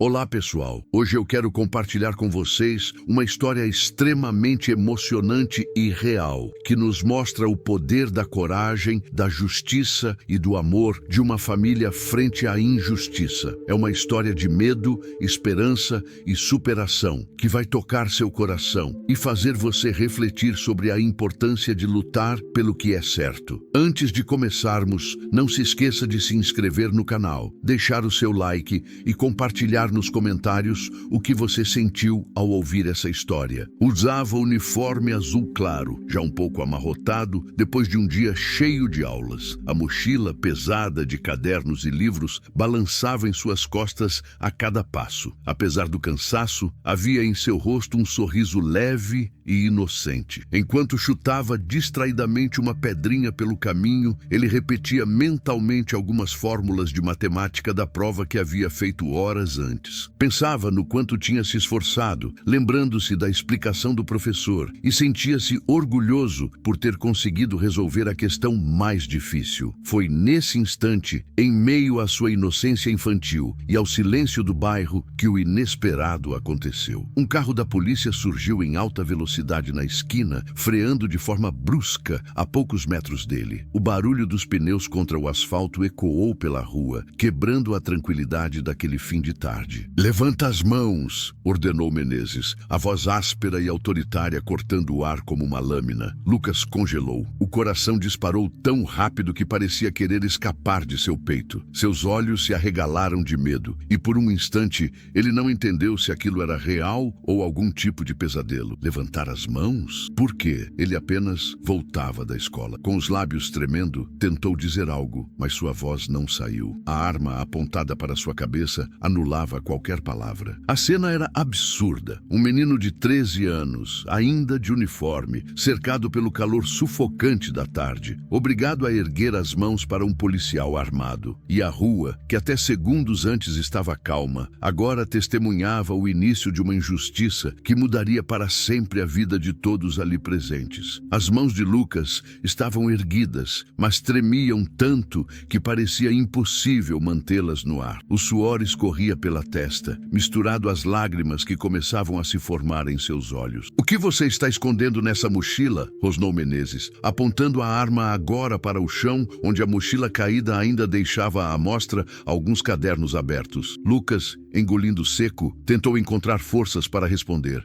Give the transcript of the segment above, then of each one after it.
Olá, pessoal. Hoje eu quero compartilhar com vocês uma história extremamente emocionante e real, que nos mostra o poder da coragem, da justiça e do amor de uma família frente à injustiça. É uma história de medo, esperança e superação, que vai tocar seu coração e fazer você refletir sobre a importância de lutar pelo que é certo. Antes de começarmos, não se esqueça de se inscrever no canal, deixar o seu like e compartilhar nos comentários o que você sentiu ao ouvir essa história. Usava uniforme azul claro, já um pouco amarrotado, depois de um dia cheio de aulas. A mochila pesada de cadernos e livros balançava em suas costas a cada passo. Apesar do cansaço, havia em seu rosto um sorriso leve e inocente. Enquanto chutava distraidamente uma pedrinha pelo caminho, ele repetia mentalmente algumas fórmulas de matemática da prova que havia feito horas antes. Pensava no quanto tinha se esforçado, lembrando-se da explicação do professor, e sentia-se orgulhoso por ter conseguido resolver a questão mais difícil. Foi nesse instante, em meio à sua inocência infantil e ao silêncio do bairro, que o inesperado aconteceu. Um carro da polícia surgiu em alta velocidade na esquina, freando de forma brusca a poucos metros dele. O barulho dos pneus contra o asfalto ecoou pela rua, quebrando a tranquilidade daquele fim de tarde. "Levanta as mãos", ordenou Menezes, a voz áspera e autoritária cortando o ar como uma lâmina. Lucas congelou. O coração disparou tão rápido que parecia querer escapar de seu peito. Seus olhos se arregalaram de medo, e por um instante ele não entendeu se aquilo era real ou algum tipo de pesadelo. Levantar as mãos? Por quê? Ele apenas voltava da escola. Com os lábios tremendo, tentou dizer algo, mas sua voz não saiu. A arma apontada para sua cabeça anulava qualquer palavra. A cena era absurda. Um menino de 13 anos, ainda de uniforme, cercado pelo calor sufocante da tarde, obrigado a erguer as mãos para um policial armado. E a rua, que até segundos antes estava calma, agora testemunhava o início de uma injustiça que mudaria para sempre a vida de todos ali presentes. As mãos de Lucas estavam erguidas, mas tremiam tanto que parecia impossível mantê-las no ar. O suor escorria pela testa, misturado às lágrimas que começavam a se formar em seus olhos. "O que você está escondendo nessa mochila?", rosnou Menezes, apontando a arma agora para o chão, onde a mochila caída ainda deixava à mostra alguns cadernos abertos. Lucas, engolindo seco, tentou encontrar forças para responder.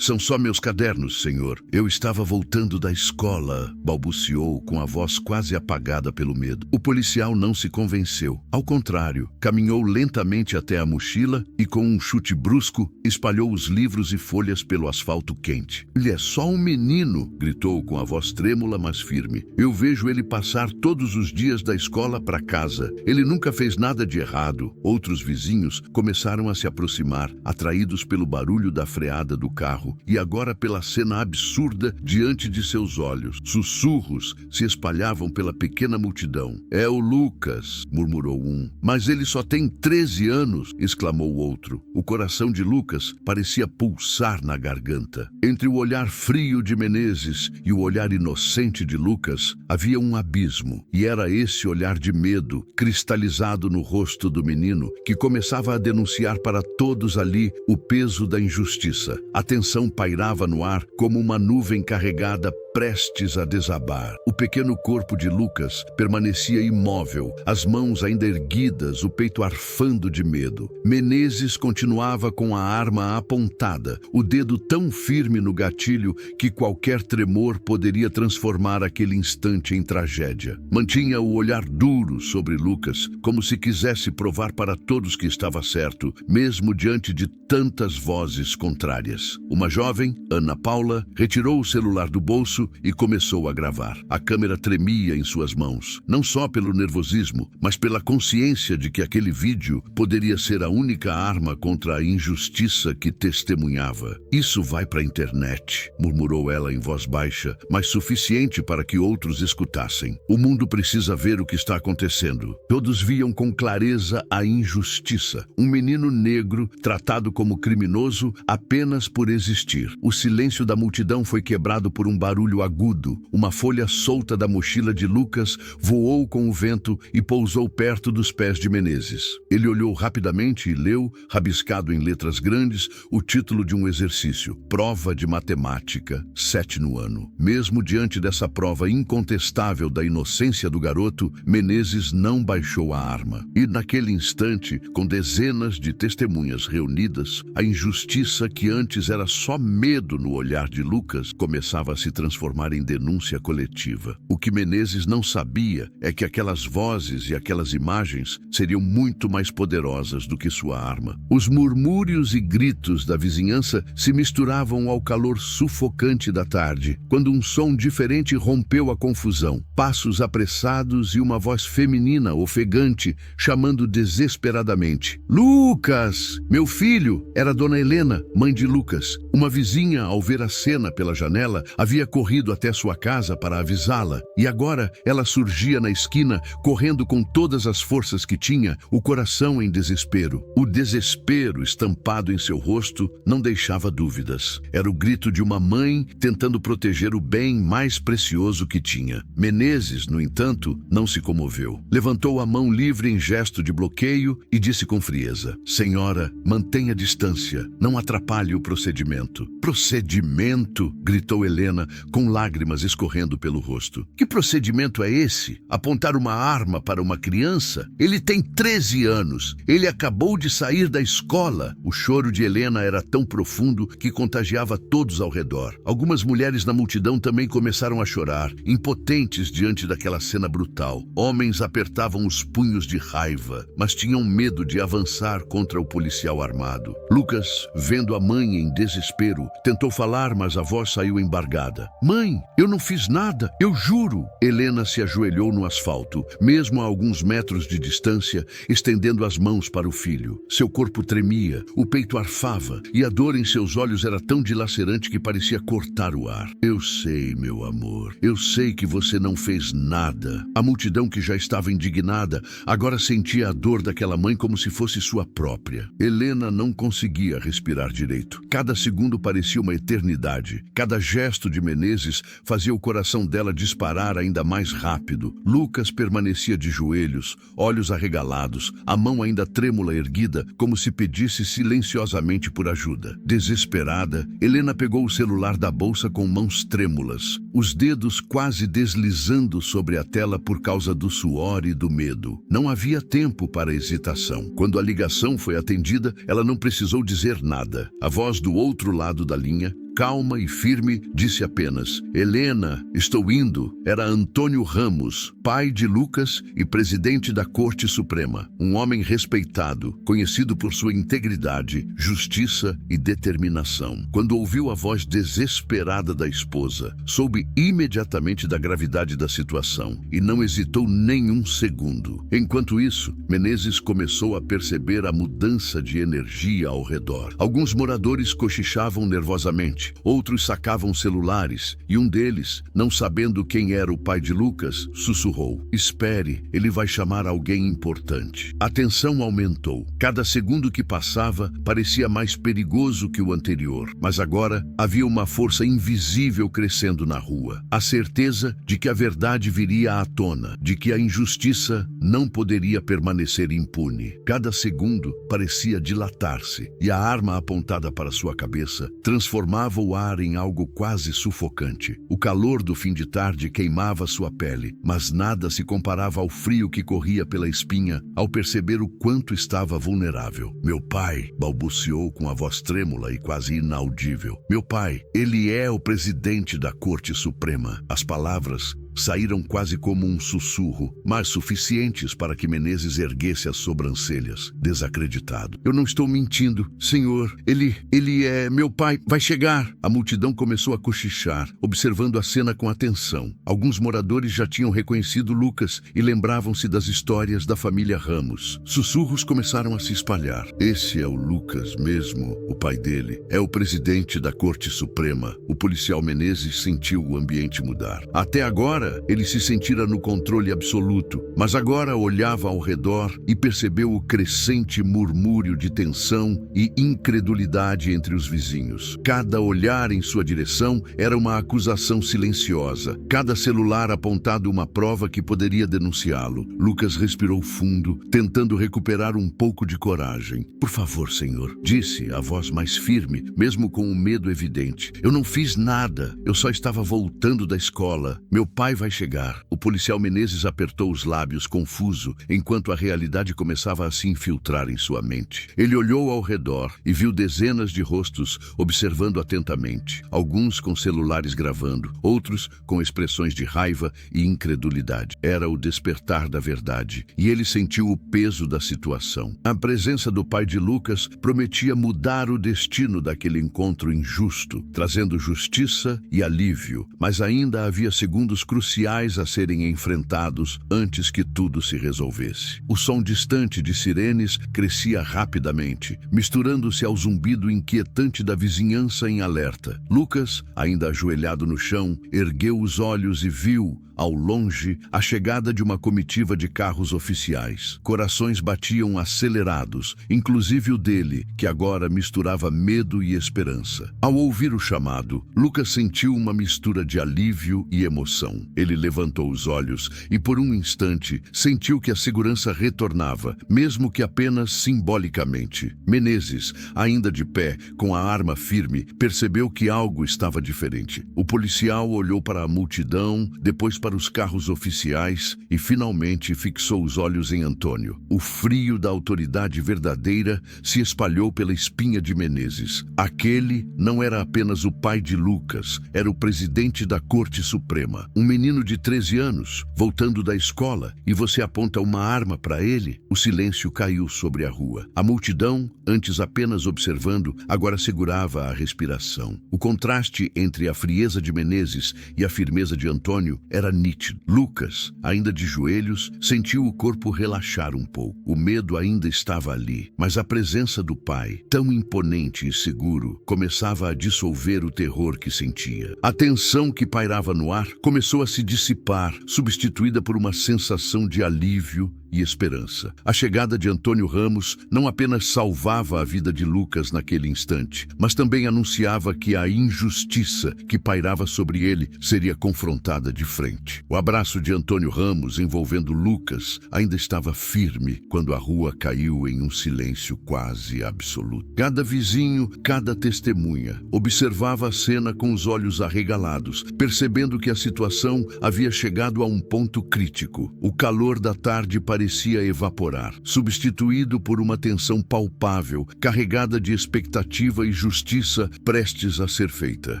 São só meus cadernos, senhor. Eu estava voltando da escola", balbuciou com a voz quase apagada pelo medo. O policial não se convenceu. Ao contrário, caminhou lentamente até a mochila e, com um chute brusco, espalhou os livros e folhas pelo asfalto quente. "Ele é só um menino", gritou com a voz trêmula, mas firme. "Eu vejo ele passar todos os dias da escola para casa. Ele nunca fez nada de errado." Outros vizinhos começaram a se aproximar, atraídos pelo barulho da freada do carro e agora pela cena absurda diante de seus olhos. Sussurros se espalhavam pela pequena multidão. "É o Lucas", murmurou um. "Mas ele só tem 13 anos", exclamou o outro. O coração de Lucas parecia pulsar na garganta. Entre o olhar frio de Menezes e o olhar inocente de Lucas, havia um abismo. E era esse olhar de medo, cristalizado no rosto do menino, que começava a denunciar para todos ali o peso da injustiça. A tensão pairava no ar como uma nuvem carregada prestes a desabar. O pequeno corpo de Lucas permanecia imóvel, as mãos ainda erguidas, o peito arfando de medo. Menezes continuava com a arma apontada, o dedo tão firme no gatilho que qualquer tremor poderia transformar aquele instante em tragédia. Mantinha o olhar duro sobre Lucas, como se quisesse provar para todos que estava certo, mesmo diante de tantas vozes contrárias. Uma jovem, Ana Paula, retirou o celular do bolso e começou a gravar. A câmera tremia em suas mãos, não só pelo nervosismo, mas pela consciência de que aquele vídeo poderia ser a única arma contra a injustiça que testemunhava. "Isso vai para a internet", murmurou ela em voz baixa, mas suficiente para que outros escutassem. "O mundo precisa ver o que está acontecendo." Todos viam com clareza a injustiça. Um menino menino negro tratado como criminoso apenas por existir. O silêncio da multidão foi quebrado por um barulho agudo. Uma folha solta da mochila de Lucas voou com o vento e pousou perto dos pés de Menezes. Ele olhou rapidamente e leu, rabiscado em letras grandes, o título de um exercício: Prova de Matemática, 7º ano. Mesmo diante dessa prova incontestável da inocência do garoto, Menezes não baixou a arma. E naquele instante, com dezenas de testemunhas reunidas, a injustiça que antes era só medo no olhar de Lucas começava a se transformar em denúncia coletiva. O que Menezes não sabia é que aquelas vozes e aquelas imagens seriam muito mais poderosas do que sua arma. Os murmúrios e gritos da vizinhança se misturavam ao calor sufocante da tarde, quando um som diferente rompeu a confusão. Passos apressados e uma voz feminina ofegante chamando desesperadamente: Lucas! Meu filho! Era Dona Helena, mãe de Lucas. Uma vizinha, ao ver a cena pela janela, havia corrido até sua casa para avisá-la, e agora ela surgia na esquina, correndo com todas as forças que tinha, o coração em desespero. O desespero estampado em seu rosto não deixava dúvidas. Era o grito de uma mãe tentando proteger o bem mais precioso que tinha. Menezes, no entanto, não se comoveu. Levantou a mão livre em gesto de bloqueio e disse com frieza: Senhora, mantenha distância, não atrapalhe o procedimento. Procedimento? Gritou Helena, com lágrimas escorrendo pelo rosto. Que procedimento é esse? Apontar uma arma para uma criança? Ele tem 13 anos. Ele acabou de sair da escola. O choro de Helena era tão profundo que contagiava todos ao redor. Algumas mulheres na multidão também começaram a chorar, impotentes diante daquela cena brutal. Homens apertavam os punhos de raiva, mas tinham medo de avançar contra o policial armado. Lucas, vendo a mãe em desespero, tentou falar, mas a voz saiu embargada. Mãe, eu não fiz nada, eu juro. Helena se ajoelhou no asfalto, mesmo a alguns metros de distância, estendendo as mãos para o filho. Seu corpo tremia, o peito arfava, e a dor em seus olhos era tão dilacerante que parecia cortar o ar. Eu sei, meu amor, eu sei que você não fez nada. A multidão, que já estava indignada, agora sentia a dor daquela mãe como se fosse sua própria. Helena não conseguia respirar direito. Cada segundo parecia uma eternidade. Cada gesto de Menezes fazia o coração dela disparar ainda mais rápido. Lucas permanecia de joelhos, olhos arregalados, a mão ainda trêmula erguida, como se pedisse silenciosamente por ajuda. Desesperada, Helena pegou o celular da bolsa com mãos trêmulas, os dedos quase deslizando sobre a tela por causa do suor e do medo. Não havia tempo para hesitação. Quando a ligação foi atendida, ela não precisou dizer nada. A voz do outro lado da linha, calma e firme, disse apenas: Helena, estou indo. Era Antônio Ramos, pai de Lucas e presidente da Corte Suprema. Um homem respeitado, conhecido por sua integridade, justiça e determinação. Quando ouviu a voz desesperada da esposa, soube imediatamente da gravidade da situação e não hesitou nem um segundo. Enquanto isso, Menezes começou a perceber a mudança de energia ao redor. Alguns moradores cochichavam nervosamente. Outros sacavam celulares, e um deles, não sabendo quem era o pai de Lucas, sussurrou: Espere, ele vai chamar alguém importante. A tensão aumentou. Cada segundo que passava parecia mais perigoso que o anterior, mas agora havia uma força invisível crescendo na rua. A certeza de que a verdade viria à tona, de que a injustiça não poderia permanecer impune. Cada segundo parecia dilatar-se, e a arma apontada para sua cabeça transformava o ar em algo quase sufocante. O calor do fim de tarde queimava sua pele, mas nada se comparava ao frio que corria pela espinha ao perceber o quanto estava vulnerável. Meu pai, balbuciou com a voz trêmula e quase inaudível. Meu pai, ele é o presidente da Corte Suprema. As palavras saíram quase como um sussurro, mas suficientes para que Menezes erguesse as sobrancelhas, desacreditado. Eu não estou mentindo, senhor. Ele é meu pai. Vai chegar. A multidão começou a cochichar, observando a cena com atenção. Alguns moradores já tinham reconhecido Lucas e lembravam-se das histórias da família Ramos. Sussurros começaram a se espalhar. Esse é o Lucas mesmo, o pai dele. É o presidente da Corte Suprema. O policial Menezes sentiu o ambiente mudar. Até agora, hora, ele se sentira no controle absoluto, mas agora olhava ao redor e percebeu o crescente murmúrio de tensão e incredulidade entre os vizinhos. Cada olhar em sua direção era uma acusação silenciosa, cada celular apontado uma prova que poderia denunciá-lo. Lucas respirou fundo, tentando recuperar um pouco de coragem. "Por favor, senhor", disse, a voz mais firme, mesmo com o medo evidente. "Eu não fiz nada, eu só estava voltando da escola. Meu pai vai chegar." O policial Menezes apertou os lábios, confuso, enquanto a realidade começava a se infiltrar em sua mente. Ele olhou ao redor e viu dezenas de rostos observando atentamente, alguns com celulares gravando, outros com expressões de raiva e incredulidade. Era o despertar da verdade, e ele sentiu o peso da situação. A presença do pai de Lucas prometia mudar o destino daquele encontro injusto, trazendo justiça e alívio, mas ainda havia segundos cruciais a serem enfrentados antes que tudo se resolvesse. O som distante de sirenes crescia rapidamente, misturando-se ao zumbido inquietante da vizinhança em alerta. Lucas, ainda ajoelhado no chão, ergueu os olhos e viu, ao longe, a chegada de uma comitiva de carros oficiais. Corações batiam acelerados, inclusive o dele, que agora misturava medo e esperança. Ao ouvir o chamado, Lucas sentiu uma mistura de alívio e emoção. Ele levantou os olhos e, por um instante, sentiu que a segurança retornava, mesmo que apenas simbolicamente. Menezes, ainda de pé, com a arma firme, percebeu que algo estava diferente. O policial olhou para a multidão, depois para os carros oficiais e finalmente fixou os olhos em Antônio. O frio da autoridade verdadeira se espalhou pela espinha de Menezes. Aquele não era apenas o pai de Lucas, era o presidente da Corte Suprema. Um menino de 13 anos, voltando da escola, e você aponta uma arma para ele? O silêncio caiu sobre a rua. A multidão, antes apenas observando, agora segurava a respiração. O contraste entre a frieza de Menezes e a firmeza de Antônio era nítido. Lucas, ainda de joelhos, sentiu o corpo relaxar um pouco. O medo ainda estava ali, mas a presença do pai, tão imponente e seguro, começava a dissolver o terror que sentia. A tensão que pairava no ar começou a se dissipar, substituída por uma sensação de alívio e esperança. A chegada de Antônio Ramos não apenas salvava a vida de Lucas naquele instante, mas também anunciava que a injustiça que pairava sobre ele seria confrontada de frente. O abraço de Antônio Ramos envolvendo Lucas ainda estava firme quando a rua caiu em um silêncio quase absoluto. Cada vizinho, cada testemunha, observava a cena com os olhos arregalados, percebendo que a situação havia chegado a um ponto crítico. O calor da tarde parecia evaporar, substituído por uma tensão palpável, carregada de expectativa e justiça prestes a ser feita.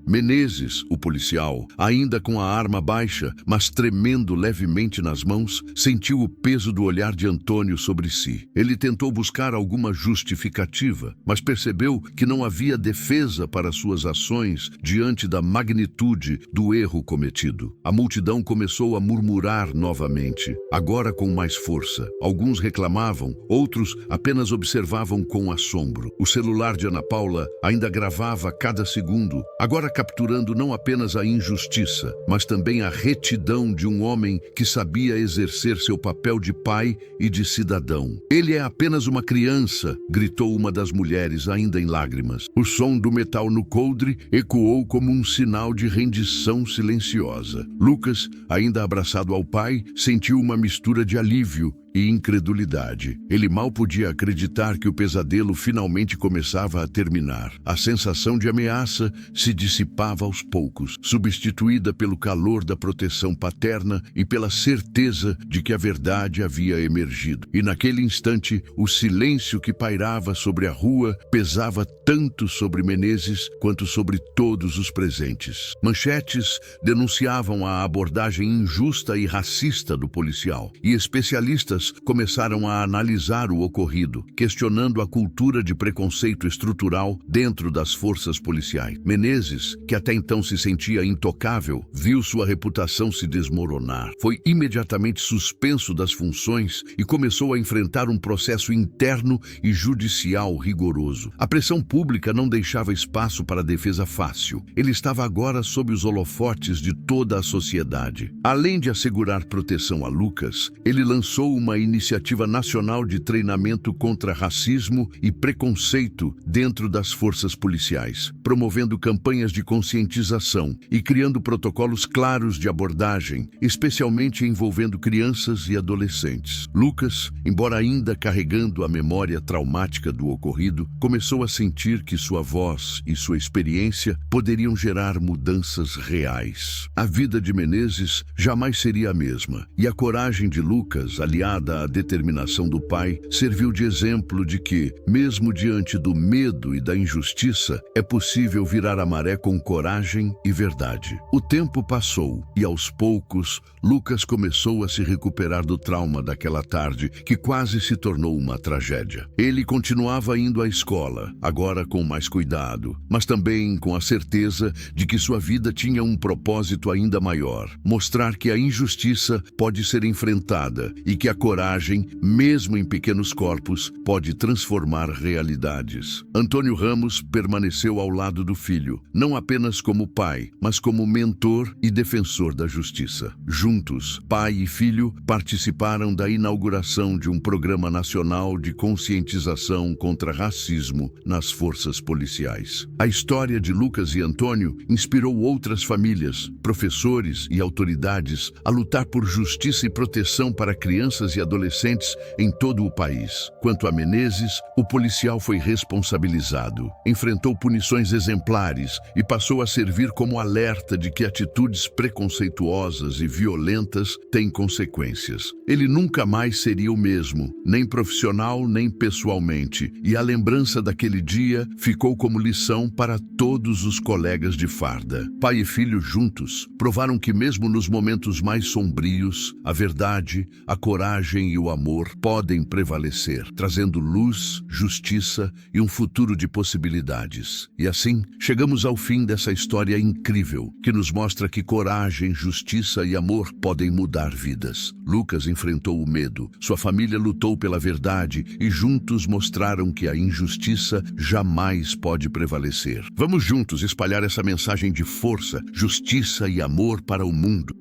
Menezes, o policial, ainda com a arma baixa, mas tremendo levemente nas mãos, sentiu o peso do olhar de Antônio sobre si. Ele tentou buscar alguma justificativa, mas percebeu que não havia defesa para suas ações diante da magnitude do erro cometido. A multidão começou a murmurar novamente, agora com mais força. Alguns reclamavam, outros apenas observavam com assombro. O celular de Ana Paula ainda gravava cada segundo, agora capturando não apenas a injustiça, mas também a retidão de um homem que sabia exercer seu papel de pai e de cidadão. "Ele é apenas uma criança", gritou uma das mulheres, ainda em lágrimas. O som do metal no coldre ecoou como um sinal de rendição silenciosa. Lucas, ainda abraçado ao pai, sentiu uma mistura de alívio e incredulidade. Ele mal podia acreditar que o pesadelo finalmente começava a terminar. A sensação de ameaça se dissipava aos poucos, substituída pelo calor da proteção paterna e pela certeza de que a verdade havia emergido. E naquele instante, o silêncio que pairava sobre a rua pesava tanto sobre Menezes quanto sobre todos os presentes. Manchetes denunciavam a abordagem injusta e racista do policial, e especialistas Lucas começaram a analisar o ocorrido, questionando a cultura de preconceito estrutural dentro das forças policiais. Menezes, que até então se sentia intocável, viu sua reputação se desmoronar. Foi imediatamente suspenso das funções e começou a enfrentar um processo interno e judicial rigoroso. A pressão pública não deixava espaço para defesa fácil. Ele estava agora sob os holofotes de toda a sociedade. Além de assegurar proteção a Lucas, ele lançou uma iniciativa nacional de treinamento contra racismo e preconceito dentro das forças policiais, promovendo campanhas de conscientização e criando protocolos claros de abordagem, especialmente envolvendo crianças e adolescentes. Lucas, embora ainda carregando a memória traumática do ocorrido, começou a sentir que sua voz e sua experiência poderiam gerar mudanças reais. A vida de Menezes jamais seria a mesma, e a coragem de Lucas, aliada à determinação do pai, serviu de exemplo de que, mesmo diante do medo e da injustiça, é possível virar a maré com coragem e verdade. O tempo passou e, aos poucos, Lucas começou a se recuperar do trauma daquela tarde, que quase se tornou uma tragédia. Ele continuava indo à escola, agora com mais cuidado, mas também com a certeza de que sua vida tinha um propósito ainda maior: mostrar que a injustiça pode ser enfrentada e que a coragem, mesmo em pequenos corpos, pode transformar realidades. Antônio Ramos permaneceu ao lado do filho, não apenas como pai, mas como mentor e defensor da justiça. Juntos, pai e filho participaram da inauguração de um programa nacional de conscientização contra racismo nas forças policiais. A história de Lucas e Antônio inspirou outras famílias, professores e autoridades a lutar por justiça e proteção para crianças e adolescentes em todo o país. Quanto a Menezes, o policial foi responsabilizado, enfrentou punições exemplares e passou a servir como alerta de que atitudes preconceituosas e violentas têm consequências. Ele nunca mais seria o mesmo, nem profissional nem pessoalmente, e a lembrança daquele dia ficou como lição para todos os colegas de farda. Pai e filho juntos provaram que mesmo nos momentos mais sombrios, a verdade, a coragem e o amor podem prevalecer, trazendo luz, justiça e um futuro de possibilidades. E assim, chegamos ao fim dessa história incrível, que nos mostra que coragem, justiça e amor podem mudar vidas. Lucas enfrentou o medo, sua família lutou pela verdade e juntos mostraram que a injustiça jamais pode prevalecer. Vamos juntos espalhar essa mensagem de força, justiça e amor para o mundo.